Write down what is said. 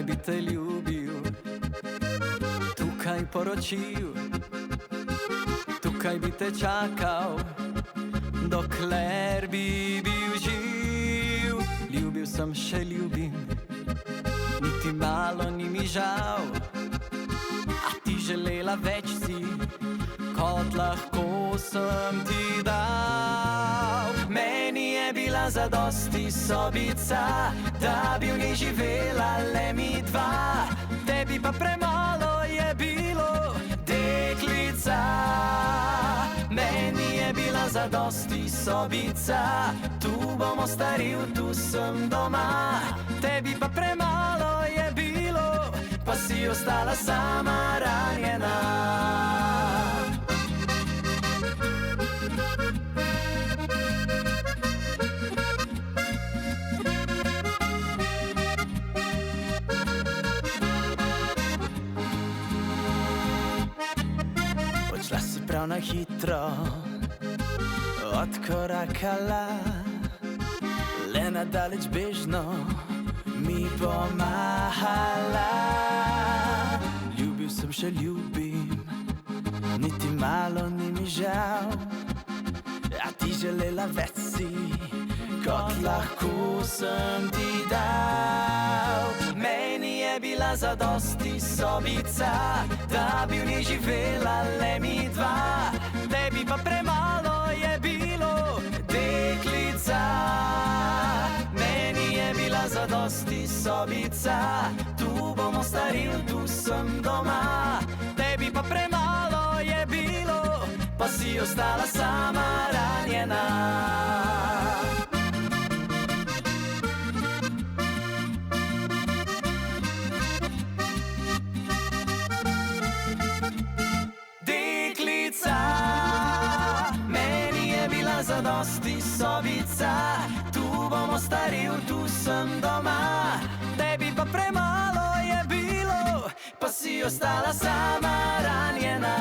Tukaj bi te ljubil, tukaj poročil, tukaj bi te čakal, dokler bi bil živ. Ljubil sem, še ljubim, niti malo ni mi žal. A ti želela več si, kot lahko sem ti dal. Meni je bila zadosti sobica, da bi v njej živela le mi dva. Tebi pa premalo je bilo, deklica. Meni je bila zadosti sobica, tu bom ostaril, tu sem doma. Tebi pa premalo je bilo, pa si ostala sama ranjena. Odšla si prav na hitro, odkorakala, le nadaleč bežno mi pomahala. Ljubil sem, še ljubim, niti malo ni mi žal. A ti želela več si, kot lahko sem ti dal. Meni je bila zadosti sobica, da bi v njej živela le mi dva. Tebi pa premalo je bilo, deklica. Meni je bila zadosti sobica, tu bom ostaril, tu sem doma. Tebi pa premalo je bilo, pa si ostala sama ranjena. Deklica, meni je bila zadosti sobica, tu bom ostaril, tu sem doma. Tebi pa premalo je bilo, pa si ostala sama ranjena.